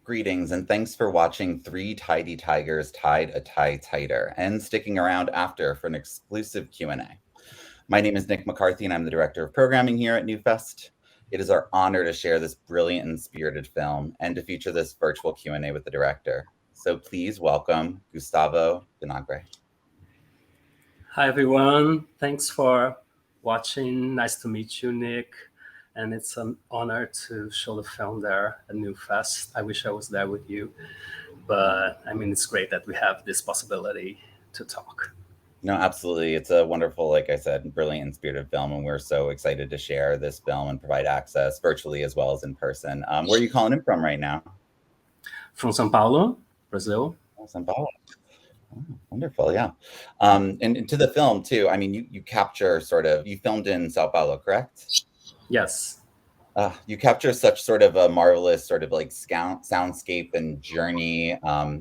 Greetings and thanks for watching Three Tidy Tigers Tied a Tie Tighter and sticking around after for an exclusive Q&A. My name is Nick McCarthy and I'm the Director of Programming here at NewFest. It is our honor to share this brilliant and spirited film and to feature this virtual Q&A with the director. So please welcome Gustavo Vinagre. Hi everyone, thanks for watching. Nice to meet you, Nick. And it's an honor to show the film there at NewFest. I wish I was there with you, but I mean, it's great that we have this possibility to talk. No, absolutely. It's a wonderful, like I said, brilliant and spirited film, and we're so excited to share this film and provide access virtually as well as in person. Where are you calling in from right now? From São Paulo, Brazil. Oh, São Paulo. Oh, wonderful, yeah. And to the film too, I mean, you capture you filmed in São Paulo, correct? Yes. You capture such sort of a marvelous sort of like soundscape and journey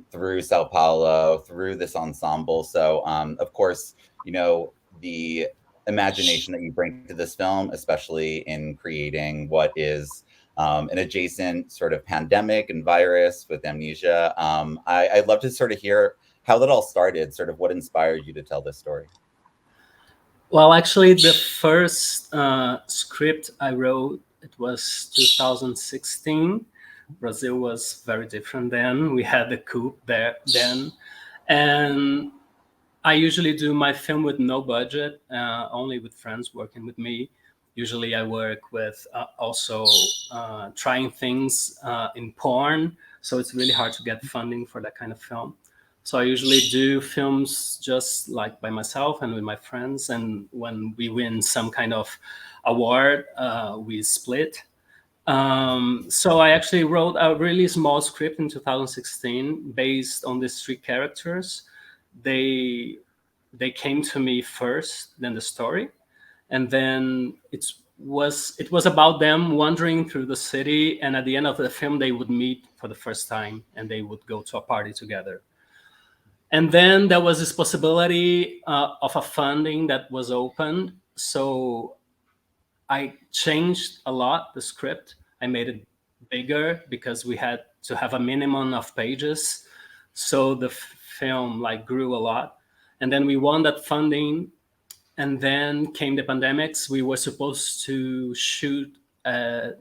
through Sao Paulo, through this ensemble. So, of course, you know, the imagination that you bring to this film, especially in creating what is an adjacent sort of pandemic and virus with amnesia. I'd love to sort of hear how that all started, sort of what inspired you to tell this story. Well, actually, the first script I wrote, it was 2016. Brazil was very different then. We had the coup there then. And I usually do my film with no budget, only with friends working with me. Usually I work with also trying things in porn. So it's really hard to get funding for that kind of film. So I usually do films just like by myself and with my friends. And when we win some kind of award, we split. So I actually wrote a really small script in 2016 based on these three characters. They came to me first, then the story. And then it was about them wandering through the city. And at the end of the film, they would meet for the first time and they would go to a party together. And then there was this possibility of a funding that was opened. So I changed a lot the script. I made it bigger because we had to have a minimum of pages. So the film like grew a lot. And then we won that funding. And then came the pandemics. We were supposed to shoot in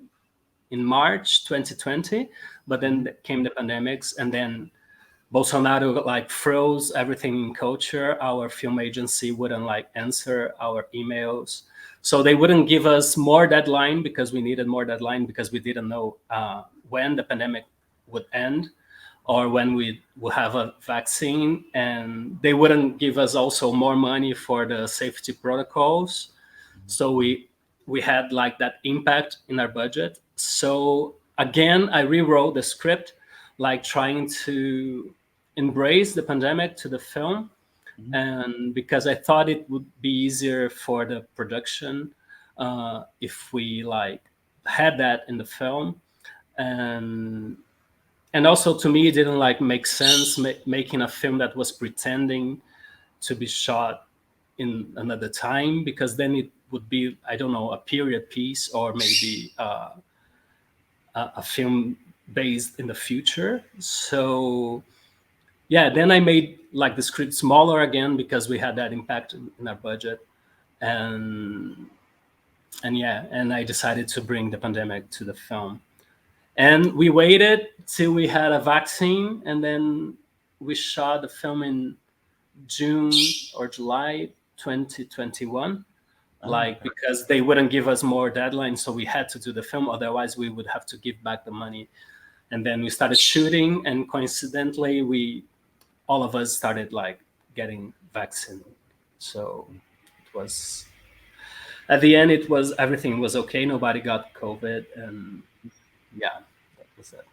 March 2020, but then came the pandemics, and then Bolsonaro like froze everything in culture. Our film agency wouldn't like answer our emails. So they wouldn't give us more deadline because we needed more deadline because we didn't know when the pandemic would end or when we will have a vaccine. And they wouldn't give us also more money for the safety protocols. So we had like that impact in our budget. So again, I rewrote the script, like trying to embrace the pandemic to the film. And because I thought it would be easier for the production if we like had that in the film. And also to me, it didn't like make sense making a film that was pretending to be shot in another time, because then it would be, I don't know, a period piece or maybe a film based in the future. So yeah, then I made like the script smaller again because we had that impact in our budget. And I decided to bring the pandemic to the film. And we waited till we had a vaccine, and then we shot the film in June or July 2021. Like, because they wouldn't give us more deadlines, so we had to do the film, otherwise we would have to give back the money. And then we started shooting, and coincidentally all of us started like getting vaccine. So it was, at the end, everything was okay. Nobody got COVID, and yeah, that was it.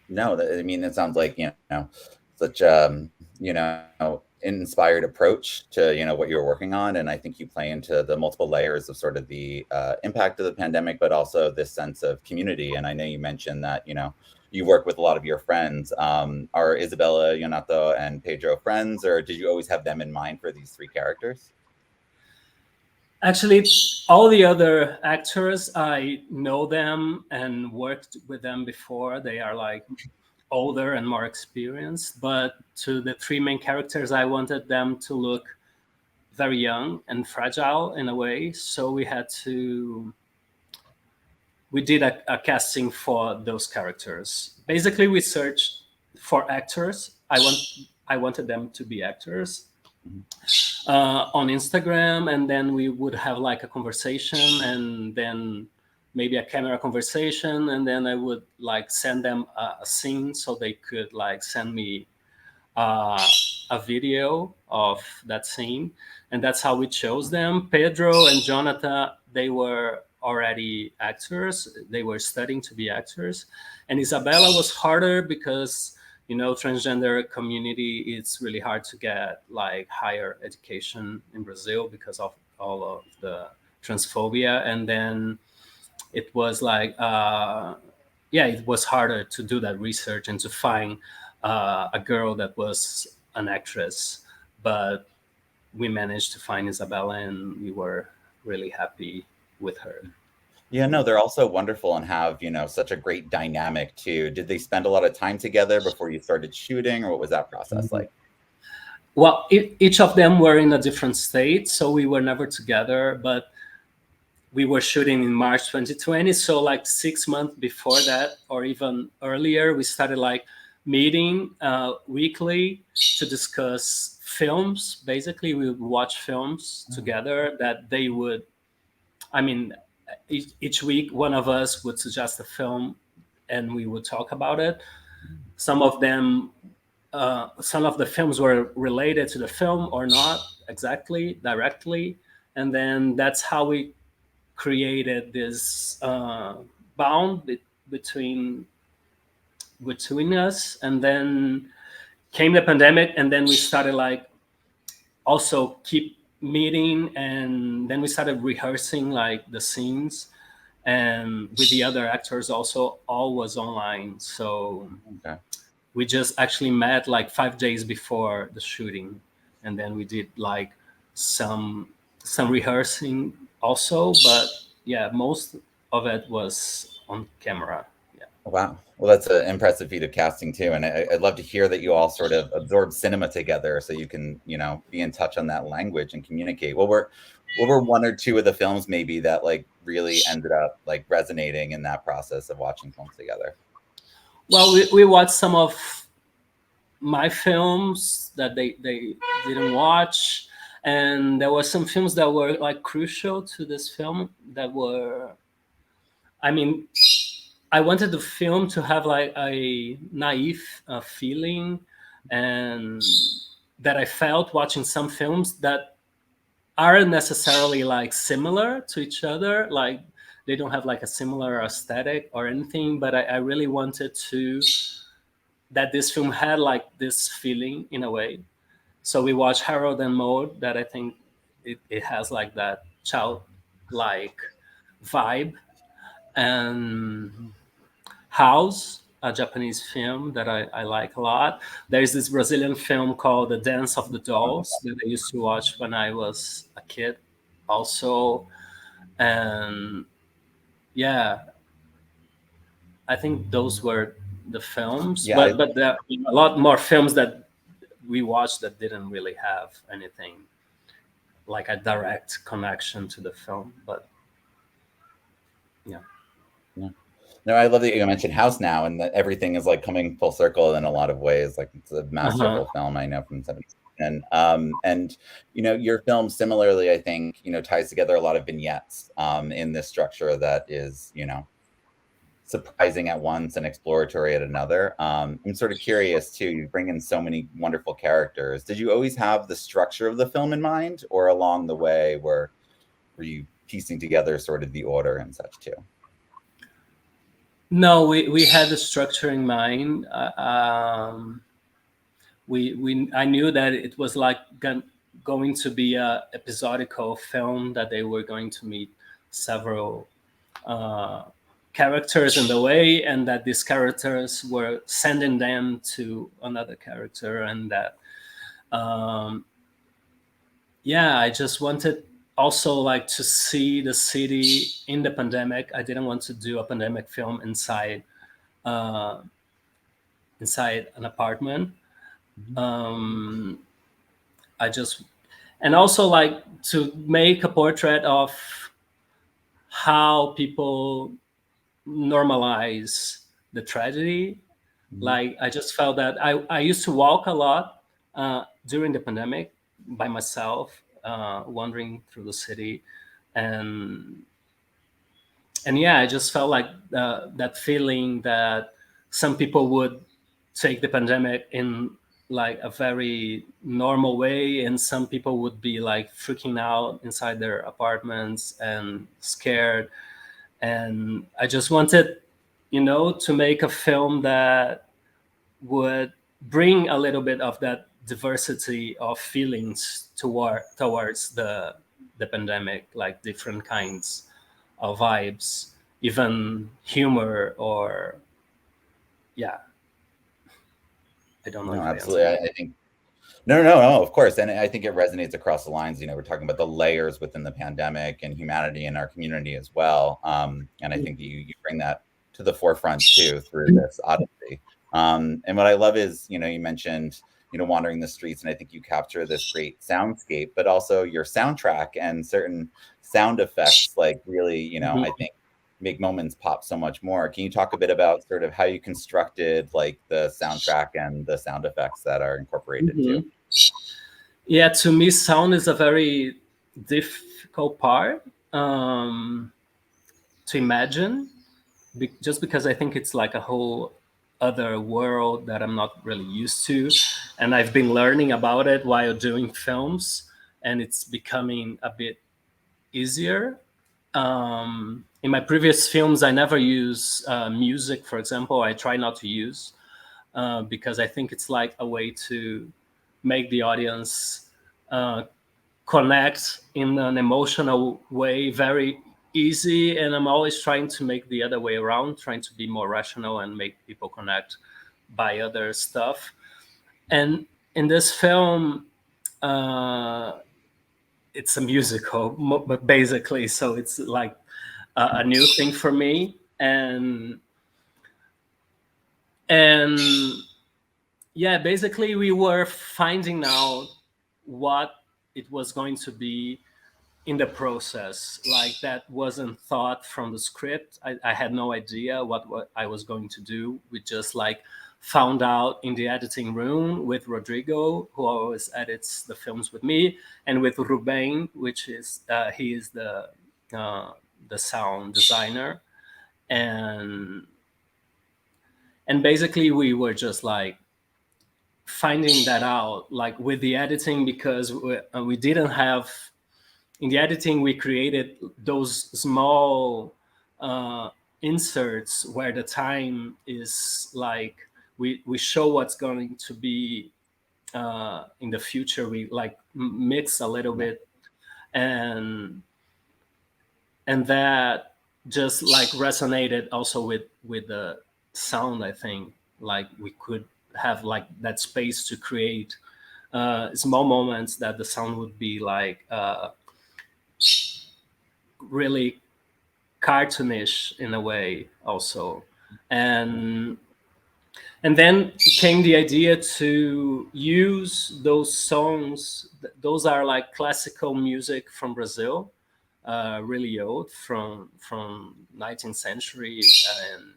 No, I mean, it sounds like, such inspired approach to, what you're working on. And I think you play into the multiple layers of sort of the impact of the pandemic, but also this sense of community. And I know you mentioned that, you work with a lot of your friends. Are Isabella, Yonato, and Pedro friends, or did you always have them in mind for these three characters? Actually, all the other actors, I know them and worked with them before. They are like older and more experienced. But to the three main characters, I wanted them to look very young and fragile in a way. So we did a casting for those characters. Basically, we searched for actors. I wanted them to be actors on Instagram, and then we would have like a conversation, and then maybe a camera conversation, and then I would like send them a scene so they could like send me a video of that scene, and that's how we chose them. Pedro and Jonathan, they were already actors. They were studying to be actors, and Isabella was harder because transgender community, it's really hard to get like higher education in Brazil because of all of the transphobia, and then it was like it was harder to do that research and to find a girl that was an actress, but we managed to find Isabella, and we were really happy with her. Yeah, no, they're also wonderful and have, such a great dynamic too. Did they spend a lot of time together before you started shooting, or what was that process like? Well, each of them were in a different state, so we were never together, but we were shooting in March 2020. So like 6 months before that, or even earlier, we started like meeting weekly to discuss films. Basically, we would watch films together that they would, each week one of us would suggest a film and we would talk about it. Some of the films were related to the film or not exactly directly, and then that's how we created this bond between us. And then came the pandemic, and then we started like also keep meeting, and then we started rehearsing like the scenes, and with the other actors also, all was online. So we just actually met like 5 days before the shooting, and then we did like some rehearsing also, but yeah, most of it was on camera. Yeah. Wow. Well, that's an impressive feat of casting too, and I'd love to hear that you all sort of absorb cinema together, so you can, be in touch on that language and communicate. What were one or two of the films maybe that like really ended up like resonating in that process of watching films together? Well, we watched some of my films that they didn't watch, and there were some films that were like crucial to this film that were, I wanted the film to have like a naive feeling, and that I felt watching some films that aren't necessarily like similar to each other, like they don't have like a similar aesthetic or anything, but I really wanted to that this film had like this feeling in a way. So we watched Harold and Maude, that I think it has like that childlike vibe, and House, a Japanese film that I like a lot. There's this Brazilian film called The Dance of the Dolls that I used to watch when I was a kid also. And yeah, I think those were the films. Yeah, But there are a lot more films that we watched that didn't really have anything like a direct connection to the film. But yeah. No, I love that you mentioned House now, and that everything is like coming full circle in a lot of ways. Like it's a masterful film, I know, from '70s. And your film similarly, I think, ties together a lot of vignettes in this structure that is, surprising at once and exploratory at another. I'm sort of curious too, you bring in so many wonderful characters. Did you always have the structure of the film in mind, or along the way were you piecing together sort of the order and such too? No, we had the structure in mind. I knew that it was like going to be a episodical film, that they were going to meet several characters in the way, and that these characters were sending them to another character, and that I just wanted also like to see the city in the pandemic. I didn't want to do a pandemic film inside inside an apartment. And also like to make a portrait of how people normalize the tragedy. Like I just felt that I used to walk a lot during the pandemic by myself, wandering through the city, and yeah, I just felt like that feeling that some people would take the pandemic in like a very normal way, and some people would be like freaking out inside their apartments and scared. And I just wanted, to make a film that would bring a little bit of that diversity of feelings towards the pandemic, like different kinds of vibes, even humor, or yeah, I don't know No, if I absolutely. answered. I think no, of course. And I think it resonates across the lines. We're talking about the layers within the pandemic and humanity in our community as well. And I think you bring that to the forefront too through this odyssey. And what I love is, you mentioned, wandering the streets, and I think you capture this great soundscape, but also your soundtrack and certain sound effects, like really, I think make moments pop so much more. Can you talk a bit about sort of how you constructed like the soundtrack and the sound effects that are incorporated too? Mhm. Yeah, to me, sound is a very difficult part to imagine, just because I think it's like a whole other world that I'm not really used to, and I've been learning about it while doing films, and it's becoming a bit easier. In my previous films, I never use music, for example. I try not to use because I think it's like a way to make the audience connect in an emotional way very easy. And I'm always trying to make the other way around, trying to be more rational and make people connect by other stuff. And in this film, uh, it's a musical, but basically, so it's like a new thing for me. And yeah, basically we were finding out what it was going to be in the process. Like that wasn't thought from the script. I had no idea what I was going to do. We just like found out in the editing room with Rodrigo, who always edits the films with me, and with Ruben, which is he is the sound designer. And and basically we were just like finding that out like with the editing, because we didn't have, in the editing we created those small inserts where the time is like we show what's going to be in the future. We like mix a little bit, and that just like resonated also with the sound. I think like we could have like that space to create small moments that the sound would be like really cartoonish in a way also. And and then came the idea to use those songs. Those are like classical music from Brazil, really old, from 19th century. And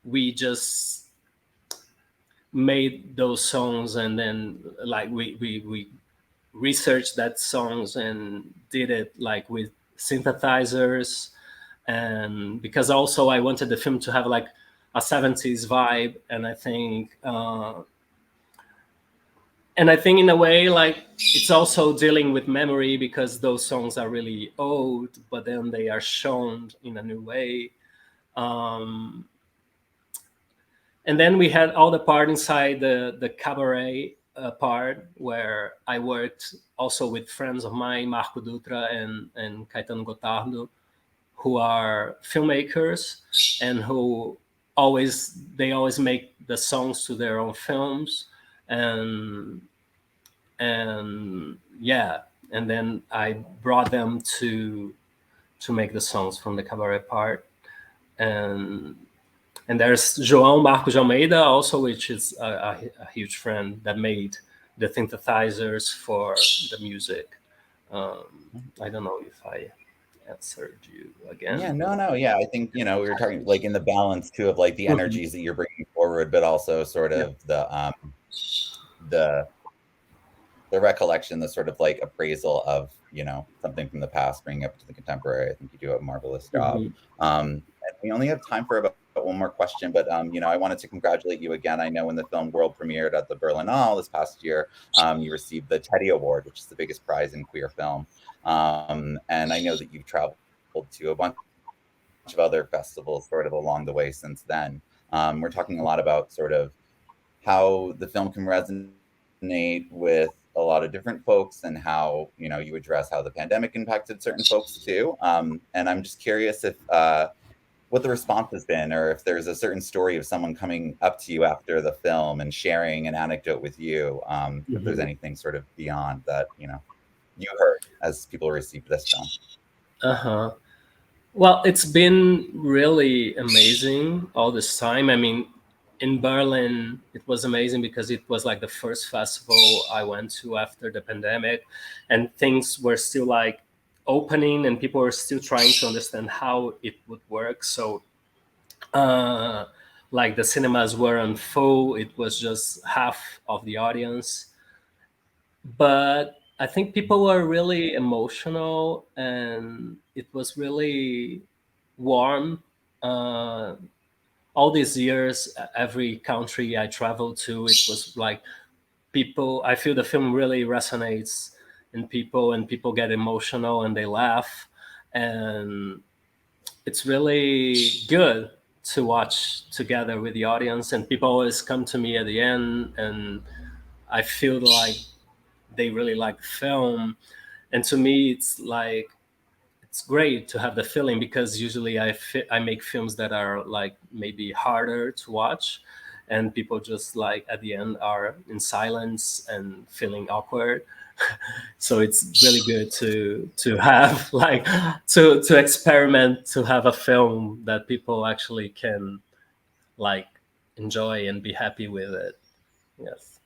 we just made those songs, and then like we researched that songs and did it like with synthesizers. And because also I wanted the film to have like a 70s vibe, and I think in a way like it's also dealing with memory, because those songs are really old but then they are shown in a new way. um, and then we had all the part inside the cabaret part, where I worked also with friends of mine, Marco Dutra and Caetano Gotardo, who are filmmakers, and who always make the songs to their own films. And and yeah, and then I brought them to make the songs from the cabaret part. and And there's João Marcos de Almeida also, which is a huge friend that made the synthesizers for the music. I don't know if I answered you again. Yeah, no. Yeah, I think, we were talking like in the balance too of like the energies that you're bringing forward, but also sort of the recollection, the sort of like appraisal of, something from the past, bringing up to the contemporary. I think you do a marvelous job. And we only have time for about one more question, but I wanted to congratulate you again. I know when the film world premiered at the Berlinale this past year, you received the Teddy Award, which is the biggest prize in queer film. And I know that you've traveled to a bunch of other festivals sort of along the way since then. We're talking a lot about sort of how the film can resonate with a lot of different folks, and how you address how the pandemic impacted certain folks too. And I'm just curious if what the response has been, or if there's a certain story of someone coming up to you after the film and sharing an anecdote with you, if there's anything sort of beyond that you heard as people received this film. Well, it's been really amazing all this time. I mean, in Berlin, it was amazing because it was like the first festival I went to after the pandemic, and things were still like opening, and people were still trying to understand how it would work. So, like the cinemas weren't full; it was just half of the audience. But I think people were really emotional, and it was really warm. All these years, every country I traveled to, it was like people. I feel the film really resonates in people, and people get emotional and they laugh, and it's really good to watch together with the audience. And people always come to me at the end, and I feel like they really like the film. And to me, it's great to have the feeling, because usually I make films that are like maybe harder to watch, and people just like at the end are in silence and feeling awkward. So it's really good to have like to experiment, to have a film that people actually can like enjoy and be happy with it. Yes.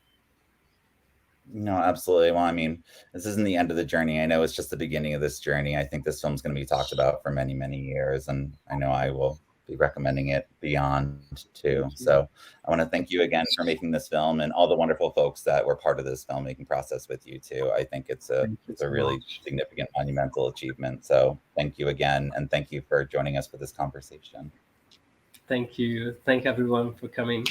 No, absolutely. Well, I mean, this isn't the end of the journey. I know it's just the beginning of this journey. I think this film's going to be talked about for many, many years, and I know I will be recommending it beyond too. So I want to thank you again for making this film, and all the wonderful folks that were part of this filmmaking process with you too. I think it's a really significant, monumental achievement. So thank you again, and thank you for joining us for this conversation. Thank you. Thank everyone for coming.